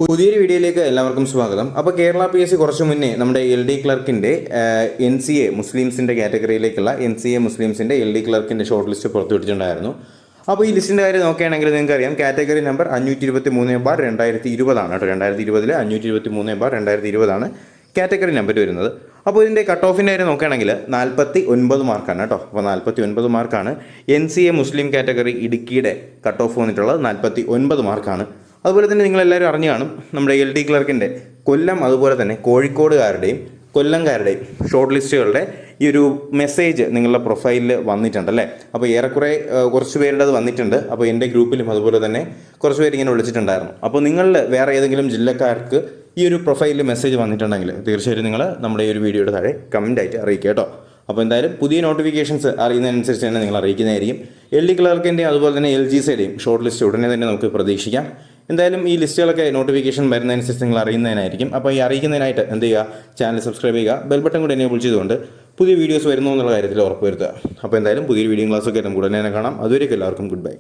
പുതിയൊരു വീഡിയോയിലേക്ക് എല്ലാവർക്കും സ്വാഗതം. അപ്പോൾ കേരള PSC കുറച്ച് മുന്നേ നമ്മുടെ LD ക്ലർക്കിൻ്റെ NCA മുസ്ലിംസിൻ്റെ കാറ്റഗറിയിലേക്കുള്ള NCA മുസ്ലിംസിൻ്റെ LD ക്ലർക്കിൻ്റെ ഷോർട്ട് ലിസ്റ്റ് പുറത്തുവിട്ടിട്ടുണ്ടായിരുന്നു. അപ്പോൾ ഈ ലിസ്റ്റിൻ്റെ കാര്യം നോക്കുകയാണെങ്കിൽ നിങ്ങൾക്കറിയാം, കാറ്റഗറി നമ്പർ 523/2020 ആണ് കേട്ടോ. 2020 523/2020 കാറ്റഗറി നമ്പർ വരുന്നത്. അപ്പോൾ ഇതിൻ്റെ കട്ട് ഓഫിൻ്റെ കാര്യം നോക്കുകയാണെങ്കിൽ 49 മാർക്കാണ് കേട്ടോ. അപ്പോൾ 49 മാർക്കാണ് NCA മുസ്ലിം കാറ്റഗറി ഇടുക്കിയുടെ കട്ട് ഓഫ് വന്നിട്ടുള്ളത്. 49 മാർക്കാണ്. അതുപോലെ തന്നെ നിങ്ങളെല്ലാവരും അറിഞ്ഞു കാണും, നമ്മുടെ LD ക്ലർക്കിൻ്റെ കൊല്ലം അതുപോലെ തന്നെ കോഴിക്കോടുകാരുടെയും കൊല്ലംകാരുടെയും ഷോർട്ട് ലിസ്റ്റുകളുടെ ഈ ഒരു മെസ്സേജ് നിങ്ങളുടെ പ്രൊഫൈലിൽ വന്നിട്ടുണ്ടല്ലേ. അപ്പോൾ ഏറെക്കുറെ കുറച്ച് പേരുടെ അത് വന്നിട്ടുണ്ട്. അപ്പോൾ എൻ്റെ ഗ്രൂപ്പിലും അതുപോലെ തന്നെ കുറച്ച് പേര് ഇങ്ങനെ വിളിച്ചിട്ടുണ്ടായിരുന്നു. അപ്പോൾ നിങ്ങളിൽ വേറെ ഏതെങ്കിലും ജില്ലക്കാർക്ക് ഈ ഒരു പ്രൊഫൈലിൽ മെസ്സേജ് വന്നിട്ടുണ്ടെങ്കിൽ തീർച്ചയായിട്ടും നിങ്ങൾ നമ്മുടെ ഈ ഒരു വീഡിയോയുടെ താഴെ കമൻറ്റായിട്ട് അറിയിക്കുക കേട്ടോ. അപ്പോൾ എന്തായാലും പുതിയ നോട്ടിഫിക്കേഷൻസ് അറിയുന്നതിനനുസരിച്ച് തന്നെ നിങ്ങൾ അറിയിക്കുന്നതായിരിക്കും. LD ക്ലർക്കിൻ്റെയും അതുപോലെ തന്നെ LGCയുടെയും ഷോർട്ട് ലിസ്റ്റ് ഉടനെ തന്നെ നമുക്ക് പ്രതീക്ഷിക്കാം. എന്തായാലും ഈ ലിസ്റ്റുകളൊക്കെ നോട്ടിഫിക്കേഷൻ വരുന്നതനുസരിച്ച് നിങ്ങൾ അറിയുന്നതിനായിരിക്കും. അപ്പോൾ ഈ അറിയിക്കുന്നതിനായിട്ട് എന്ത് ചെയ്യുക, ചാനൽ സബ്സ്ക്രൈബ് ചെയ്യുക, ബെൽ ബട്ടൺ കൂടി എനേബിൾ ചെയ്തുകൊണ്ട് പുതിയ വീഡിയോസ് വരുന്നു എന്നുള്ള കാര്യത്തിൽ ഉറപ്പുവരുത്തുക. അപ്പോൾ എന്തായാലും പുതിയൊരു വീഡിയോ ക്ലാസ്സൊക്കെ നമുക്ക് ഉടനെ തന്നെ കാണാം. അതുവരെയൊക്കെ എല്ലാവർക്കും ഗുഡ് ബൈ.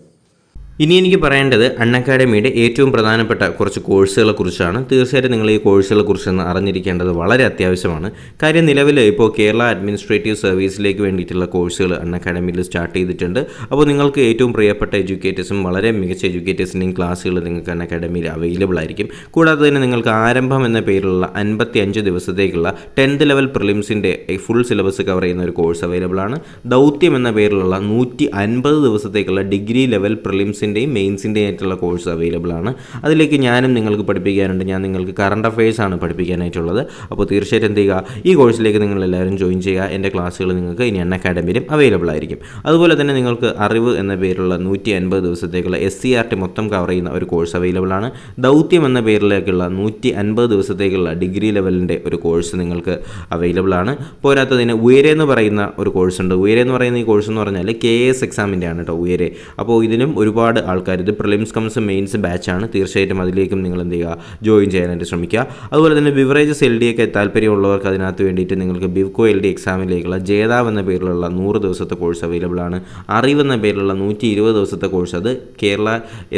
ഇനി എനിക്ക് പറയേണ്ടത് അൺഅക്കാഡമിയുടെ ഏറ്റവും പ്രധാനപ്പെട്ട കുറച്ച് കോഴ്സുകളെ കുറിച്ചാണ്. തീർച്ചയായിട്ടും നിങ്ങൾ ഈ കോഴ്സുകളെ കുറിച്ചൊന്ന് അറിഞ്ഞിരിക്കേണ്ടത് വളരെ അത്യാവശ്യമാണ്. കാര്യം നിലവിൽ ഇപ്പോൾ കേരള അഡ്മിനിസ്ട്രേറ്റീവ് സർവീസിലേക്ക് വേണ്ടിയിട്ടുള്ള കോഴ്സുകൾ അൺഅക്കാഡമിയിൽ സ്റ്റാർട്ട് ചെയ്തിട്ടുണ്ട്. അപ്പോൾ നിങ്ങൾക്ക് ഏറ്റവും പ്രിയപ്പെട്ട എഡ്യൂക്കേറ്റേഴ്സും വളരെ മികച്ച എഡ്യൂക്കേറ്റേഴ്സിൻ്റെയും ക്ലാസ്സുകൾ നിങ്ങൾക്ക് അൺഅക്കാഡമിയിൽ അവൈലബിൾ ആയിരിക്കും. കൂടാതെ തന്നെ നിങ്ങൾക്ക് ആരംഭം എന്ന പേരിലുള്ള 55 ദിവസത്തേക്കുള്ള 10th ലെവൽ പ്രിലിംസിൻ്റെ ഫുൾ സിലബസ് കവർ ചെയ്യുന്ന ഒരു കോഴ്സ് അവൈലബിൾ ആണ്. ദൗത്യം എന്ന പേരിലുള്ള 150 ദിവസത്തേക്കുള്ള ഡിഗ്രി ലെവൽ പ്രിലിംസിൻ്റെയും മെയിൻസിൻ്റെയും ആയിട്ടുള്ള കോഴ്സ് അവൈലബിൾ ആണ്. അതിലേക്ക് ഞാനും നിങ്ങൾക്ക് പഠിപ്പിക്കാനുണ്ട്. ഞാൻ നിങ്ങൾക്ക് കറണ്ട് അഫയേഴ്സ് ആണ് പഠിപ്പിക്കാനായിട്ടുള്ളത്. അപ്പോൾ തീർച്ചയായിട്ടും എന്ത് ചെയ്യുക, ഈ കോഴ്സിലേക്ക് നിങ്ങളെല്ലാവരും ജോയിൻ ചെയ്യുക. എൻ്റെ ക്ലാസ്സുകൾ നിങ്ങൾക്ക് ഇനി അൺഅക്കാഡമിയിലും അവൈലബിൾ ആയിരിക്കും. അതുപോലെ തന്നെ നിങ്ങൾക്ക് അറിവ് എന്ന പേരിലുള്ള 150 ദിവസത്തേക്കുള്ള SCRT മൊത്തം കവർ ചെയ്യുന്ന ഒരു കോഴ്സ് അവൈലബിൾ ആണ്. ദൗത്യം എന്ന പേരിലേക്കുള്ള 150 ദിവസത്തേക്കുള്ള ഡിഗ്രി ലെവലിൻ്റെ ഒരു കോഴ്സ് നിങ്ങൾക്ക് അവൈലബിൾ ആണ്. പോരാത്തതിന് ഉയരെ എന്ന് പറയുന്ന ഒരു കോഴ്സ് ഉണ്ട്. ഉയരെ എന്ന് പറയുന്ന ഈ കോഴ്സ് എന്ന് പറഞ്ഞാൽ KS എക്സാമിൻ്റെ ആണ് കേട്ടോ, ഉയരെ. അപ്പോൾ ഇതിനും ഒരുപാട് ആൾക്കാർ, ഇത് പ്രിലിംസ് കംസ് മെയിൻസ് ബാച്ചാണ്. തീർച്ചയായിട്ടും അതിലേക്കും നിങ്ങൾ എന്ത് ചെയ്യുക, ജോയിൻ ചെയ്യാനായിട്ട് ശ്രമിക്കുക. അതുപോലെ തന്നെ ബിവറേജസ് LD ഒക്കെ താല്പര്യമുള്ളവർക്ക് അതിനകത്ത് വേണ്ടിയിട്ട് നിങ്ങൾക്ക് ബിവ്കോ LD എക്സാമിലേക്കുള്ള ജേതാവ് എന്ന പേരിലുള്ള 100 ദിവസത്തെ കോഴ്സ് അവൈലബിൾ ആണ്. അറിവ് എന്ന പേരിലുള്ള 120 ദിവസത്തെ കോഴ്സ്, അത് കേരള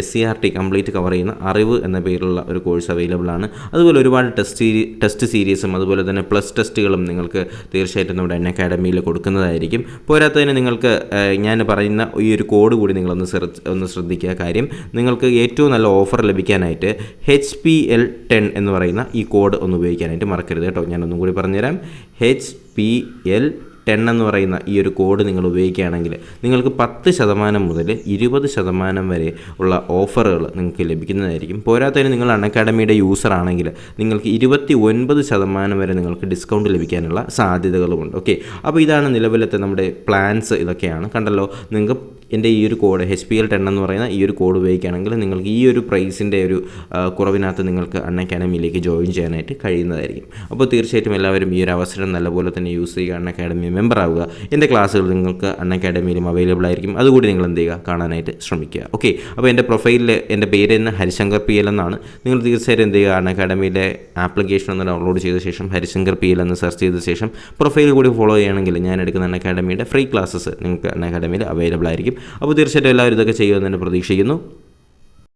SCRT കംപ്ലീറ്റ് കവർ ചെയ്യുന്ന അറിവ് എന്ന പേരിലുള്ള ഒരു കോഴ്സ് അവൈലബിൾ ആണ്. അതുപോലെ ഒരുപാട് ടെസ്റ്റ് സീരീസും അതുപോലെ തന്നെ പ്ലസ് ടെസ്റ്റുകളും നിങ്ങൾക്ക് തീർച്ചയായിട്ടും നമ്മുടെ അൺഅക്കാഡമിയിൽ കൊടുക്കുന്നതായിരിക്കും. പോരാത്തതിന് നിങ്ങൾക്ക് ഞാൻ പറയുന്ന ഈ ഒരു കോഡ് കൂടി നിങ്ങളൊന്ന് ശ്രദ്ധിക്കുക. കാര്യം നിങ്ങൾക്ക് ഏറ്റവും നല്ല ഓഫർ ലഭിക്കാനായിട്ട് HPL10 എന്ന് പറയുന്ന ഈ കോഡ് ഒന്ന് ഉപയോഗിക്കാനായിട്ട് മറക്കരുത് കേട്ടോ. ഞാനൊന്നും കൂടി പറഞ്ഞുതരാം. HPL10 എന്ന് പറയുന്ന ഈ ഒരു കോഡ് നിങ്ങൾ ഉപയോഗിക്കുകയാണെങ്കിൽ നിങ്ങൾക്ക് 10% മുതൽ 20% വരെ ഉള്ള ഓഫറുകൾ നിങ്ങൾക്ക് ലഭിക്കുന്നതായിരിക്കും. പോരാത്തതിന് നിങ്ങൾ അൺഅക്കാഡമിയുടെ യൂസർ ആണെങ്കിൽ നിങ്ങൾക്ക് 29% വരെ നിങ്ങൾക്ക് ഡിസ്കൗണ്ട് ലഭിക്കാനുള്ള സാധ്യതകളുമുണ്ട്. ഓക്കെ, അപ്പോൾ ഇതാണ് നിലവിലത്തെ നമ്മുടെ പ്ലാൻസ്. ഇതൊക്കെയാണ് കണ്ടല്ലോ. നിങ്ങൾക്ക് എൻ്റെ ഈ ഒരു കോഡ് HPL10 എന്ന് പറയുന്ന ഈ ഒരു കോഡ് ഉപയോഗിക്കുകയാണെങ്കിൽ നിങ്ങൾക്ക് ഈ ഒരു പ്രൈസിൻ്റെ ഒരു കുറവിനകത്ത് നിങ്ങൾക്ക് അൺഅക്കാഡമിയിലേക്ക് ജോയിൻ ചെയ്യാനായിട്ട് കഴിയുന്നതായിരിക്കും. അപ്പോൾ തീർച്ചയായിട്ടും എല്ലാവരും ഈ ഒരു അവസരം നല്ലപോലെ തന്നെ യൂസ് ചെയ്യുക, അൺഅക്കാഡമി മെമ്പർ ആവുക. എൻ്റെ ക്ലാസ്സുകൾ നിങ്ങൾക്ക് അൺഅക്കാഡമിയിലും അവൈലബിൾ ആയിരിക്കും. അതുകൂടി നിങ്ങൾ എന്ത് ചെയ്യുക, കാണാനായിട്ട് ശ്രമിക്കുക. ഓക്കെ, അപ്പോൾ എൻ്റെ പ്രൊഫൈലിൽ എൻ്റെ പേര് തന്നെ ഹരിശങ്കർ PL എന്നാണ്. നിങ്ങൾ തീർച്ചയായിട്ടും എന്ത് ചെയ്യുക, അൺഅക്കാഡമിയിലെ ആപ്ലിക്കേഷൻ ഒന്ന് ഡൗൺലോഡ് ചെയ്ത ശേഷം ഹരിശങ്കർ PL എന്ന് സെർച്ച് ചെയ്ത ശേഷം പ്രൊഫൈൽ കൂടി ഫോളോ ചെയ്യുകയാണെങ്കിൽ ഞാൻ എടുക്കുന്ന അൺഅക്കാഡമിയുടെ ഫ്രീ ക്ലാസ്സസ് നിങ്ങൾക്ക് അൺഅക്കാഡമിയിൽ അവൈലബിൾ ആയിരിക്കും. അപ്പോൾ തീർച്ചയായിട്ടും എല്ലാവരും ഇതൊക്കെ ചെയ്യുമെന്ന് തന്നെ പ്രതീക്ഷിക്കുന്നു.